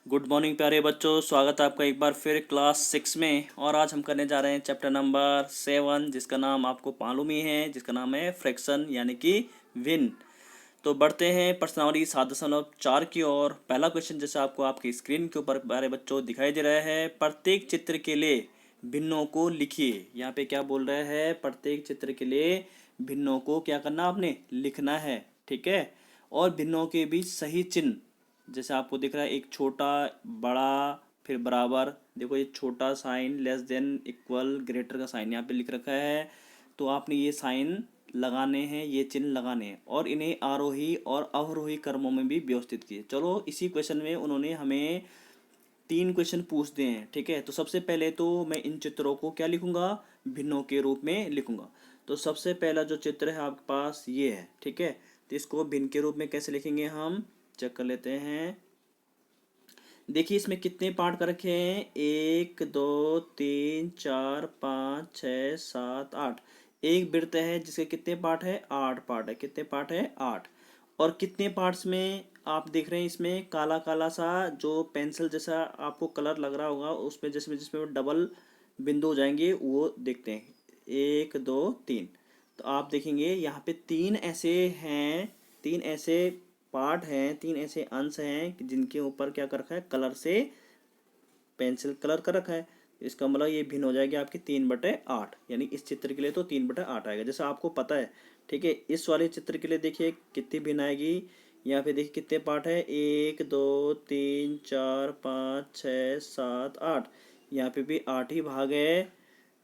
Good morning प्यारे बच्चों, स्वागत है आपका एक बार फिर क्लास 6 में। और आज हम करने जा रहे हैं चैप्टर नंबर 7, जिसका नाम आपको मालूम ही है, जिसका नाम है फ्रैक्शन यानी कि भिन्न। तो बढ़ते हैं प्रश्नावली 7.4 की ओर। पहला क्वेश्चन जैसे आपको आपकी स्क्रीन के ऊपर प्यारे बच्चों दिखाई दे रहा है, प्रत्येक चित्र के लिए भिन्नों को लिखिए। यहाँ पे क्या बोल रहा है, प्रत्येक चित्र के लिए भिन्नों को क्या करना, आपने लिखना है। ठीक है। और भिन्नों के बीच सही चिन्ह, जैसे आपको दिख रहा है एक छोटा, बड़ा, फिर बराबर। देखो ये छोटा sign, less than, equal, greater का साइन यहाँ पे लिख रखा है। तो आपने ये साइन लगाने हैं, ये चिन्ह लगाने हैं, और इन्हें आरोही और अवरोही क्रमों में भी व्यवस्थित किए। चलो, इसी क्वेश्चन में उन्होंने हमें 3 क्वेश्चन पूछ दिए हैं। ठीक है। तो सबसे पहले तो मैं इन चित्रों को क्या लिखूंगा, भिन्नों के रूप में लिखूंगा। तो सबसे पहला जो चित्र है आपके पास ये है। ठीक है। तो इसको भिन्न के रूप में कैसे लिखेंगे, हम चेक कर लेते हैं। देखिए इसमें कितने पार्ट कर रखे हैं, 1 2 3 4 5 6 7 8। एक वृत्त है जिसके कितने पार्ट है, 8 पार्ट है। कितने पार्ट है, 8। और कितने पार्ट्स में आप देख रहे हैं, इसमें काला काला सा जो पेंसिल जैसा आपको कलर लग रहा होगा, उसमें जिसमें जिसमें डबल बिंदु हो जाएंगे वो देखते हैं, 1 2 3। तो आप देखेंगे यहाँ पे 3 ऐसे हैं, 3 ऐसे पार्ट हैं, 3 ऐसे अंश हैं जिनके ऊपर क्या कर रखा है, कलर से पेंसिल कलर कर रखा है। इसका मतलब ये भिन्न हो जाएगी आपकी 3/8, यानी इस चित्र के लिए तो 3/8 आएगा, जैसा आपको पता है। ठीक है। इस वाले चित्र के लिए देखिए कितनी भिन्न आएगी। यहाँ पे देखिए कितने पार्ट है, 1 2 3 4 5 6 7 8। यहाँ पे भी 8 ही भाग है।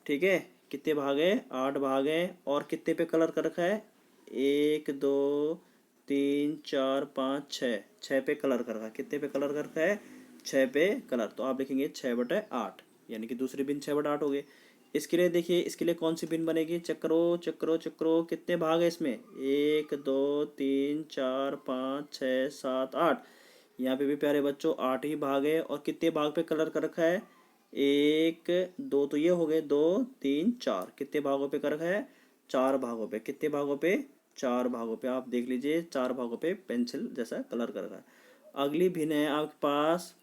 ठीक है। कितने भाग है, 8 भाग है। और कितने पे कलर कर रखा है, 1 2 3 4 5 6, 6 पे कलर कर रखा है। कितने पे कलर कर रखा है, 6 पे कलर। तो आप लिखेंगे 6/8, यानी कि दूसरी बिन 6/8 हो गए। इसके लिए देखिए, इसके लिए कौन सी बिन बनेगी, चेक करो चेक करो चेक करो। कितने भाग है इसमें, 1 2 3 4 5 6 7 8। यहाँ पे भी प्यारे बच्चों 8 ही भाग है। और कितने भाग पे कलर कर रखा है, 1 2, तो ये हो गए 2 3 4। कितने भागों पे कर रखा है, 4 भागों पे। कितने भागों पे, 4 भागों पे। आप देख लीजिए 4 भागों पे पेंसिल जैसा कलर कर रखा है। अगली भिन्न है आपके पास,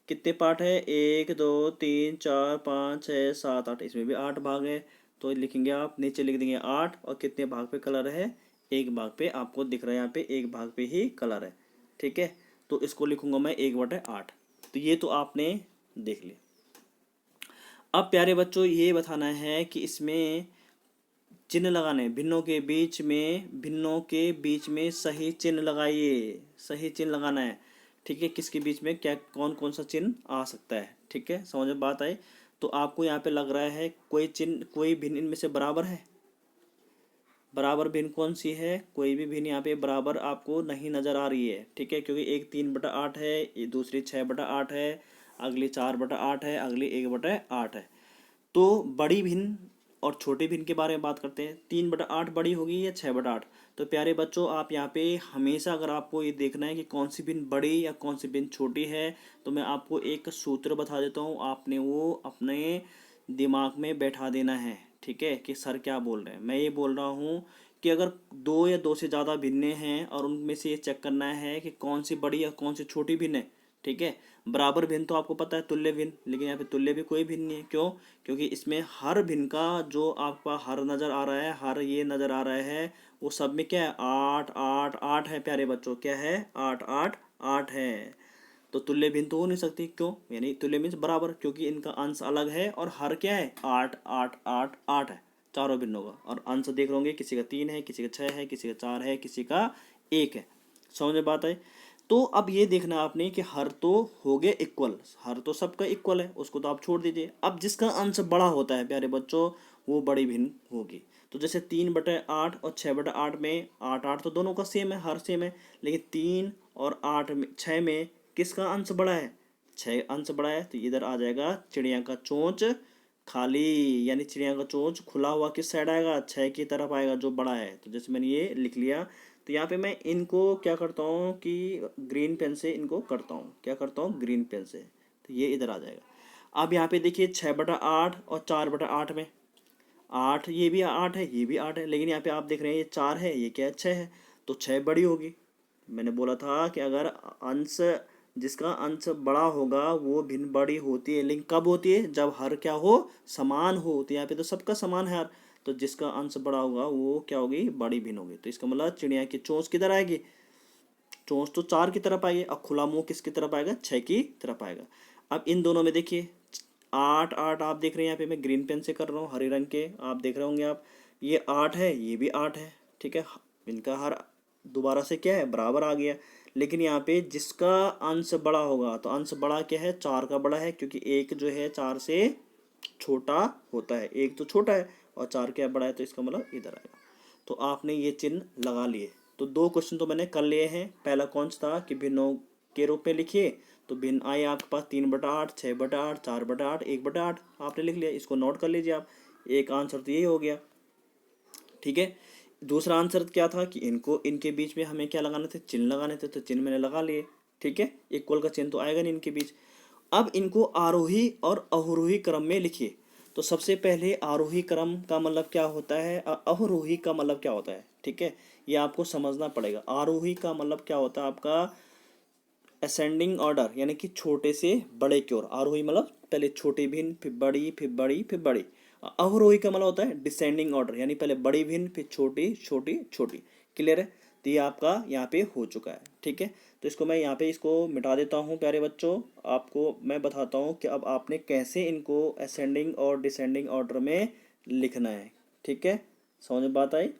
कितने पार्ट है, 1 2 3 4 5 6 7 8। इसमें भी 8 भाग है। तो लिखेंगे आप, नीचे लिख देंगे 8। और कितने भाग पे कलर है, एक भाग पे। आपको दिख रहा है यहाँ पे एक भाग पे ही कलर है। ठीक है। तो इसको लिखूंगा मैं 1/8। तो ये तो आपने देख लिया। अब प्यारे बच्चों ये बताना है कि इसमें चिन्ह लगाने, भिन्नों के बीच में सही चिन्ह लगाइए। सही चिन्ह लगाना है। ठीक है। किसके बीच में क्या, कौन कौन सा चिन्ह आ सकता है। ठीक है, समझ में बात आई। तो आपको यहाँ पे लग रहा है कोई चिन्ह, कोई भिन्न इनमें से बराबर है। बराबर भिन्न कौन सी है, कोई भी भिन्न यहाँ पे बराबर आपको नहीं नजर आ रही है। ठीक है। क्योंकि एक 3/8 है, ये दूसरी 6/8 है, अगली 4/8 है, अगली 1/8 है। तो बड़ी भिन्न और छोटे भिन्न के बारे में बात करते हैं। 3/8 बड़ी होगी या 6/8। तो प्यारे बच्चों आप यहाँ पे हमेशा, अगर आपको ये देखना है कि कौन सी भिन्न बड़ी या कौन सी भिन्न छोटी है, तो मैं आपको एक सूत्र बता देता हूँ, आपने वो अपने दिमाग में बैठा देना है। ठीक है, कि सर क्या बोल रहे हैं। मैं ये बोल रहा हूँ कि अगर 2 या 2 से ज़्यादा भिन्नें हैं और उनमें से ये चेक करना है कि कौन सी बड़ी या कौन सी छोटी भिन्न है। ठीक है। बराबर भिन्न तो आपको पता है, तुल्य भिन्न। लेकिन यहाँ पे तुल्य भी कोई भिन्न नहीं है। क्यों, क्योंकि इसमें हर भिन्न का जो आपका हर नज़र आ रहा है, हर ये नज़र आ रहा है, वो सब में क्या है, 8 8 8 है प्यारे बच्चों। क्या है, 8 8 8 है। तो तुल्य भिन्न तो हो नहीं सकती। क्यों, यानी तुल्य मीन्स बराबर, क्योंकि इनका अंश अलग है और हर क्या है, 8 8 8 8 है चारों भिन्नों का। और अंश देख लोगे, किसी का 3 है, किसी का 6 है, किसी का 4 है, किसी का 1 है। समझ में बात आई। तो अब ये देखना आपने कि हर तो हो गए इक्वल, हर तो सबका इक्वल है, उसको तो आप छोड़ दीजिए। अब जिसका अंश बड़ा होता है प्यारे बच्चों, वो बड़ी भिन्न होगी। तो जैसे 3/8 और 6/8 में 8 8 तो दोनों का सेम है, हर सेम है। लेकिन 3 और 8 में, 6 में किसका अंश बड़ा है, 6 अंश बड़ा है। तो इधर आ जाएगा चिड़िया का चोंच खाली, यानी चिड़िया का चोंच खुला हुआ किस साइड आएगा, 6 की तरफ आएगा, जो बड़ा है। तो जैसे मैंने ये लिख लिया। तो यहाँ पे मैं इनको क्या करता हूँ कि ग्रीन पेन से इनको करता हूँ, क्या करता हूँ, ग्रीन पेन से। तो ये इधर आ जाएगा। अब यहाँ पे देखिए 6/8 और 4/8 में 8, ये भी 8 है, ये भी 8 है। लेकिन यहाँ पे आप देख रहे हैं ये 4 है, ये क्या है, 6 है। तो 6 बड़ी होगी। मैंने बोला था कि अगर अंश जिसका अंश बड़ा होगा वो भिन्न बड़ी होती है, लेकिन कब होती है? जब हर क्या हो? समान हो। तो यहाँ पे तो सबका समान है हर, तो जिसका अंश बड़ा होगा वो क्या होगी? बड़ी भिन्न होगी। तो इसका मतलब चिड़िया की चोंच किधर आएगी? चोंच तो 4 की तरफ आएगी, और खुला मुंह किसकी तरफ आएगा? 6 की तरफ आएगा। अब इन दोनों में देखिए 8 8 आप देख रहे हैं, यहाँ पे मैं ग्रीन पेन से कर रहा हूँ, हरे रंग के आप देख रहे होंगे आप, ये 8 है, ये भी 8 है, ठीक है। इनका हर दोबारा से क्या है? बराबर आ गया। लेकिन यहाँ पे जिसका अंश बड़ा होगा, तो अंश बड़ा क्या है? 4 का बड़ा है, क्योंकि एक जो है 4 से छोटा होता है, एक तो छोटा है और 4 क्या बड़ा है, तो इसका मतलब इधर आएगा। तो आपने ये चिन्ह लगा लिए। तो 2 क्वेश्चन तो मैंने कर लिए हैं। पहला कौन सा था कि भिन्नों के रूप में लिखिए, तो भिन्न आए आपके पास 3/8, 6/8, 4/8, 1/8 आपने लिख लिया। इसको नोट कर लीजिए आप, एक आंसर तो यही हो गया, ठीक है। दूसरा आंसर क्या था कि इनको इनके बीच में हमें क्या लगाने थे? चिन्ह लगाने थे, तो चिन्ह मैंने लगा लिए, ठीक है। इक्वल का चिन्ह तो आएगा नहीं इनके बीच। अब इनको आरोही और अवरोही क्रम में लिखिए। तो सबसे पहले आरोही क्रम का मतलब क्या होता है, अवरोही का मतलब क्या होता है, ठीक है, ये आपको समझना पड़ेगा। आरोही का मतलब क्या होता है आपका? असेंडिंग ऑर्डर, यानी कि छोटे से बड़े की ओर। आरोही मतलब पहले छोटी भिन्न, फिर बड़ी, फिर बड़ी, फिर बड़ी। अवरोही का मतलब होता है डिसेंडिंग ऑर्डर, यानी पहले बड़ी भिन्न, फिर छोटी छोटी छोटी। क्लियर है? तो ये आपका यहाँ पे हो चुका है, ठीक है। तो इसको मैं यहाँ पे इसको मिटा देता हूँ प्यारे बच्चों। आपको मैं बताता हूँ कि अब आपने कैसे इनको असेंडिंग और डिसेंडिंग ऑर्डर में लिखना है, ठीक है। समझ में बात आई?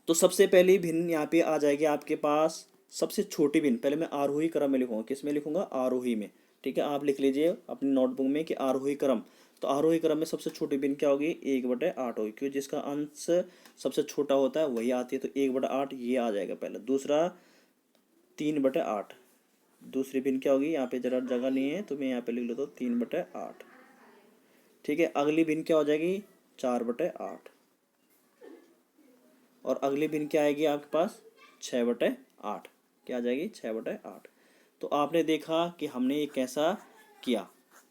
तो सबसे पहली भिन्न यहाँ पे आ जाएगी आपके पास, सबसे छोटी भिन्न। पहले मैं आरोही क्रम में लिखूंगा, किस में लिखूंगा? आरोही में, ठीक है। आप लिख लीजिए अपनी नोटबुक में कि आरोही क्रम। तो आरोही क्रम में सबसे छोटी भिन्न क्या होगी? 1/8 होगी, क्योंकि जिसका अंश सबसे छोटा होता है वही आती है, तो 1/8 ये आ जाएगा पहले। दूसरा 3/8, दूसरी भिन्न क्या होगी? यहाँ पे जरा जगह नहीं है तो मैं यहाँ पे लिख लेता हूँ 3/8, ठीक है। अगली भिन्न क्या हो जाएगी? 4/8, और अगली भिन्न क्या आएगी आपके पास? 6/8, क्या आ जाएगी? 6/8। तो आपने देखा कि हमने ये कैसा किया,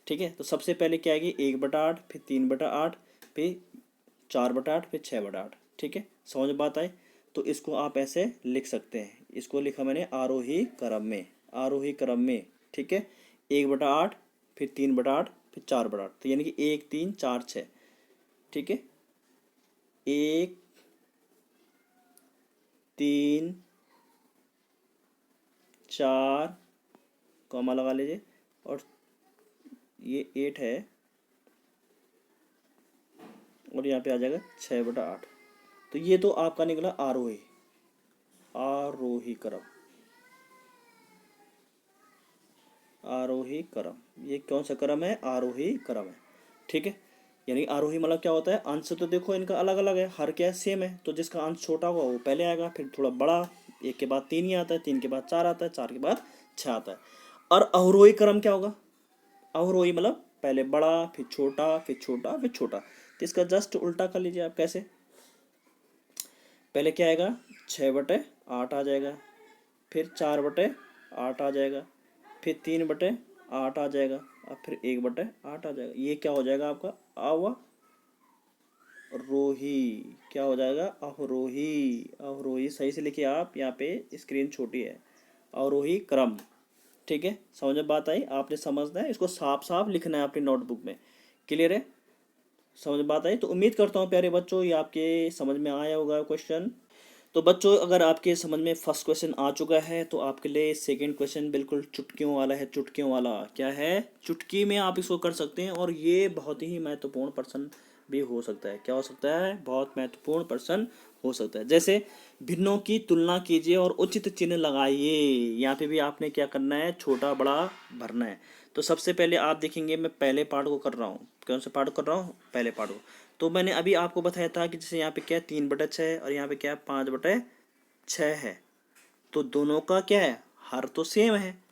ठीक है। तो सबसे पहले क्या आएगी? 1/8, फिर 3/8, फिर 4/8, फिर 6/8, ठीक है। समझ में बात आई? तो इसको आप ऐसे लिख सकते हैं। इसको लिखा मैंने आरोही क्रम में, आरोही क्रम में, ठीक है। 1/8, फिर 3/8, फिर 4/8, तो यानी कि 1 3 4 6, ठीक है। 1 3 4 कॉमा लगा लीजिए, और ये 8 है, और यहाँ पे आ जाएगा 6/8। तो ये तो आपका निकला आरोही, आरोही क्रम, आरोही क्रम। ये कौन सा क्रम है? आरोही क्रम है, ठीक है। यानी आरोही मतलब क्या होता है? अंश तो देखो इनका अलग अलग है, हर क्या है? सेम है। तो जिसका अंश छोटा होगा वो पहले आएगा, फिर थोड़ा बड़ा, 1 के बाद 3 ही आता है, 3 के बाद 4 आता है, 4 के बाद 6 आता है। और अवरोही क्रम क्या होगा? अवरोही मतलब पहले बड़ा, फिर छोटा, फिर छोटा, फिर छोटा। तो इसका जस्ट उल्टा कर लीजिए आप। कैसे? पहले क्या आएगा? 6/8 आ जाएगा, फिर 4/8 आ जाएगा, फिर 3/8 आ जाएगा, और फिर 1/8 आ जाएगा। ये क्या हो जाएगा आपका? अवरोही। क्या हो जाएगा? अवरोही। अवरोही सही से लिखिए आप, यहाँ पे स्क्रीन छोटी है। अवरोही क्रम, ठीक है। समझ में बात आई? आपने समझना है, इसको साफ साफ लिखना है अपनी नोटबुक में। क्लियर है? समझ में बात आई? तो उम्मीद करता हूँ प्यारे बच्चों ये आपके समझ में आया होगा क्वेश्चन। तो बच्चों अगर आपके समझ में फर्स्ट क्वेश्चन आ चुका है, तो आपके लिए सेकंड क्वेश्चन बिल्कुल चुटकियों वाला है। चुटकियों वाला क्या है? चुटकी में आप इसको कर सकते हैं, और ये बहुत ही महत्वपूर्ण प्रश्न भी हो सकता है। क्या हो सकता है? बहुत महत्वपूर्ण प्रश्न हो सकता है। जैसे भिन्नों की तुलना कीजिए और उचित चिन्ह लगाइए। यहाँ पे भी आपने क्या करना है? छोटा बड़ा भरना है। तो सबसे पहले आप देखेंगे, मैं पहले पार्ट को कर रहा हूँ। कौन सा पार्ट कर रहा हूँ? पहले पार्ट को। तो मैंने अभी आपको बताया था कि जैसे यहाँ पे क्या है? 3/6, और यहाँ पे क्या है? 5/6 है। तो दोनों का क्या है? हर तो सेम है,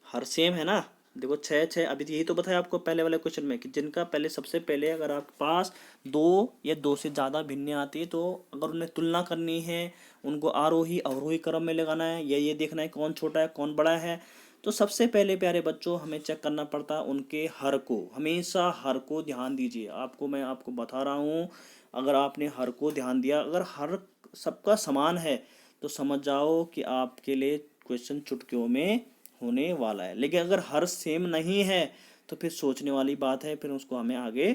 हर सेम है ना। देखो 6 6, अभी यही तो बताया आपको पहले वाले क्वेश्चन में कि जिनका पहले सबसे पहले अगर आपके पास 2 या 2 से ज़्यादा भिन्न आती है, तो अगर उन्हें तुलना करनी है, उनको आरोही अवरोही क्रम में लगाना है, या ये देखना है कौन छोटा है कौन बड़ा है, तो सबसे पहले प्यारे बच्चों हमें चेक करना पड़ता है उनके हर को। हमेशा हर को ध्यान दीजिए। मैं आपको बता रहा हूँ, अगर आपने हर को ध्यान दिया, अगर हर सबका समान है, तो समझ जाओ कि आपके लिए क्वेश्चन चुटकियों में होने वाला है। लेकिन अगर हर सेम नहीं है तो फिर सोचने वाली बात है, फिर उसको हमें आगे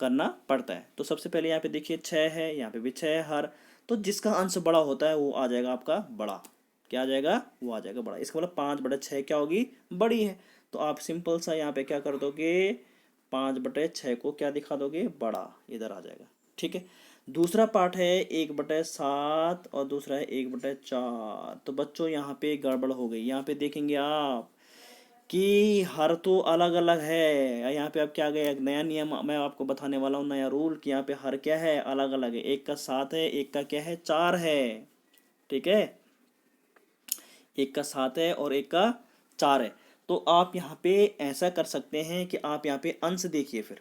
करना पड़ता है। तो सबसे पहले यहाँ पे देखिए 6 है, यहाँ पे भी 6 है हर, तो जिसका अंश बड़ा होता है वो आ जाएगा आपका बड़ा। क्या आ जाएगा? वो आ जाएगा बड़ा। इसका मतलब 5/6 क्या होगी? बड़ी है। तो आप सिंपल सा यहाँ पे क्या कर दोगे, 5/6 को क्या दिखा दोगे? बड़ा, इधर आ जाएगा। ठीक है। दूसरा पार्ट है 1/7 और दूसरा है 1/4। तो बच्चों यहाँ पे गड़बड़ हो गई। यहाँ पे देखेंगे आप कि हर तो अलग अलग है। यहाँ पे अब क्या आ गया, एक नया नियम मैं आपको बताने वाला हूँ, नया रूल, कि यहाँ पे हर क्या है? अलग अलग है। एक का 7 है, एक का क्या है? 4 है। ठीक है, एक का 7 है और एक का 4 है। तो आप यहाँ पे ऐसा कर सकते हैं कि आप यहाँ पे अंश देखिए फिर।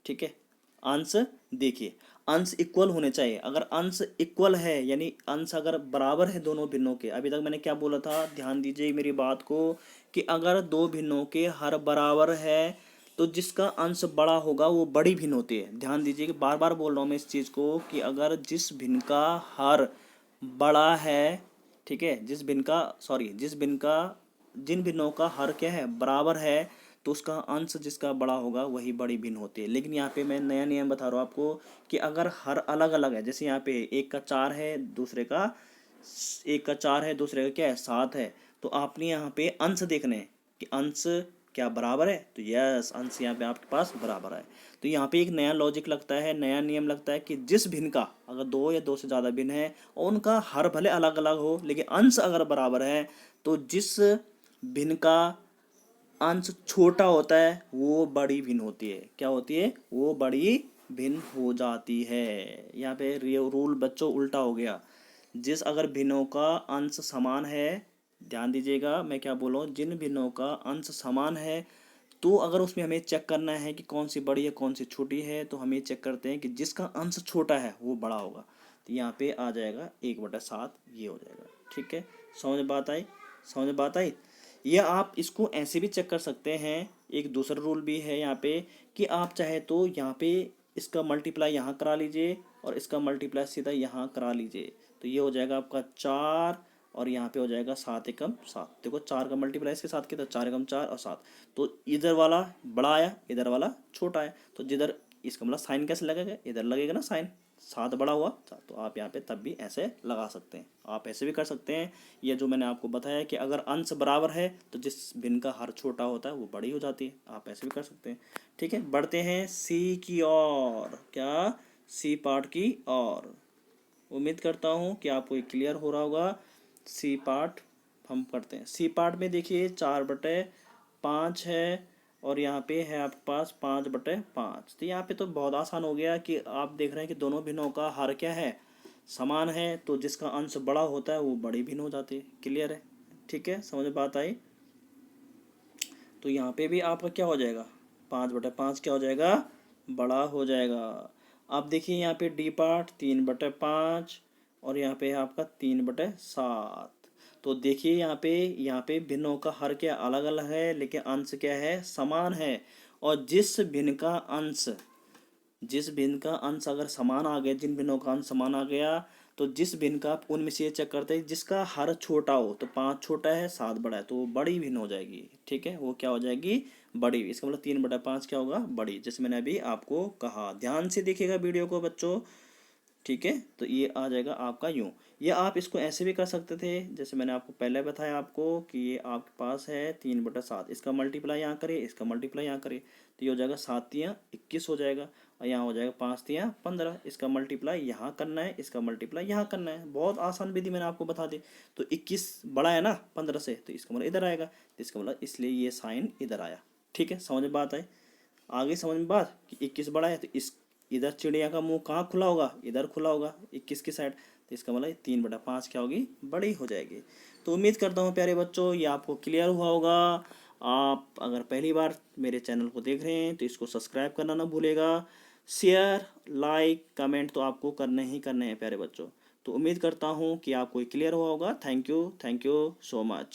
ठीक है, अंश देखिए, अंश इक्वल होने चाहिए। अगर अंश इक्वल है यानी अंश अगर बराबर है दोनों भिन्नों के, अभी तक मैंने क्या बोला था, ध्यान दीजिए मेरी बात को, कि अगर दो भिन्नों के हर बराबर है तो जिसका अंश बड़ा होगा वो बड़ी भिन्न होती है। ध्यान दीजिए कि बार बार बोल रहा हूँ मैं इस चीज़ को, कि अगर जिस भिन्न का हर बड़ा है, ठीक है, जिन भिन्नों का हर क्या है? बराबर है, तो उसका अंश जिसका बड़ा होगा वही बड़ी भिन्न होती है। लेकिन यहाँ पे मैं नया नियम बता रहा हूँ आपको कि अगर हर अलग अलग है, जैसे यहाँ पे एक का 4 है, एक का 4 है, दूसरे का क्या है? 7 है, तो आपने यहाँ पे अंश देखने हैं कि अंश क्या बराबर है। तो यस, अंश यहाँ पे आपके पास बराबर है। तो यहाँ पे एक नया लॉजिक लगता है, नया नियम लगता है कि जिस भिन्न का अगर दो या दो से ज़्यादा भिन्न है और उनका हर भले अलग अलग हो लेकिन अंश अगर बराबर है, तो जिस भिन्न का अंश छोटा होता है वो बड़ी भिन्न होती है। क्या होती है? वो बड़ी भिन्न हो जाती है। यहाँ पे रूल बच्चों उल्टा हो गया। जिस अगर भिन्नों का अंश समान है, ध्यान दीजिएगा मैं क्या बोल रहा हूँ, जिन भिन्नों का अंश समान है तो अगर उसमें हमें चेक करना है कि कौन सी बड़ी है कौन सी छोटी है, तो हमें चेक करते हैं कि जिसका अंश छोटा है वो बड़ा होगा। तो यहाँ पे आ जाएगा 1/7, ये हो जाएगा। ठीक है, समझ बात आई? समझ बात आई? या आप इसको ऐसे भी चेक कर सकते हैं, एक दूसरा रूल भी है यहाँ पे, कि आप चाहे तो यहाँ पे इसका मल्टीप्लाई यहाँ करा लीजिए और इसका मल्टीप्लाई सीधा यहाँ करा लीजिए। तो ये हो जाएगा आपका 4 और यहाँ पे हो जाएगा 7 एकम 7। देखो 4 का मल्टीप्लाई इसके साथ कितना? 4 एकम 4 और 7। तो इधर वाला बड़ा आया, इधर वाला छोटा आया, तो जिधर इसका मतलब साइन कैसे लगेगा? इधर लगेगा ना साइन, 7 बड़ा हुआ 7। तो आप यहाँ पे तब भी ऐसे लगा सकते हैं, आप ऐसे भी कर सकते हैं। ये जो मैंने आपको बताया कि अगर अंश बराबर है तो जिस भिन्न का हर छोटा होता है वो बड़ी हो जाती है, आप ऐसे भी कर सकते हैं। ठीक है, बढ़ते हैं सी की ओर। क्या? सी पार्ट की ओर। उम्मीद करता हूँ कि आपको क्लियर हो रहा होगा। सी पार्ट हम करते हैं। सी पार्ट में देखिए 4/5 है और यहाँ पे है आपके पास 5/5। तो यहाँ पे तो बहुत आसान हो गया कि आप देख रहे हैं कि दोनों भिन्नों का हर क्या है? समान है, तो जिसका अंश बड़ा होता है वो बड़ी भिन्न हो जाती है। क्लियर है? ठीक है, समझ बात आई? तो यहाँ पे भी आपका क्या हो जाएगा? 5/5 क्या हो जाएगा? बड़ा हो जाएगा। आप देखिए यहाँ पे डी पार्ट 3/5 और यहाँ पे है आपका 3/7। तो देखिए यहाँ पे भिन्नों का हर क्या अलग अलग है लेकिन अंश क्या है? समान है। और जिस भिन्न का अंश अगर समान आ गया, जिन भिन्नों का अंश समान आ गया, तो जिस भिन्न का आप उनमें से ये चेक करते हैं जिसका हर छोटा हो, तो 5 छोटा है 7 बड़ा है, तो वो बड़ी भिन्न हो जाएगी। ठीक है, वो क्या हो जाएगी? बड़ी। इसका मतलब 3/5 क्या होगा? बड़ी। जैसे मैंने अभी आपको कहा, ध्यान से देखिएगा वीडियो को बच्चों। ठीक है, तो ये आ जाएगा आपका यूं। या आप इसको ऐसे भी कर सकते थे, जैसे मैंने आपको पहले बताया आपको कि ये आपके पास है 3/7, इसका मल्टीप्लाई यहाँ करिए, इसका मल्टीप्लाई यहाँ करिए, तो ये हो जाएगा 7×3 = 21 हो जाएगा। और यहाँ हो जाएगा 5×3 = 15। इसका मल्टीप्लाई यहाँ करना है, इसका मल्टीप्लाई यहाँ करना है। बहुत आसान विधि मैंने आपको बता दी। तो 21 बड़ा है ना 15 से, तो इसका मतलब इधर आएगा, तो इसका मतलब इसलिए ये साइन इधर आया। ठीक है, समझ में बात आई? आगे समझ में बात कि 21 बड़ा है तो इस इधर चिड़िया का मुंह कहाँ खुला होगा? इधर खुला होगा 21 की साइड। तो इसका मतलब 3/5 क्या होगी? बड़ी हो जाएगी। तो उम्मीद करता हूँ प्यारे बच्चों ये आपको क्लियर हुआ होगा। आप अगर पहली बार मेरे चैनल को देख रहे हैं तो इसको सब्सक्राइब करना ना भूलेगा। शेयर, लाइक, कमेंट तो आपको करने ही करने हैं प्यारे बच्चों। तो उम्मीद करता हूँ कि आपको क्लियर हुआ होगा। Thank you so much.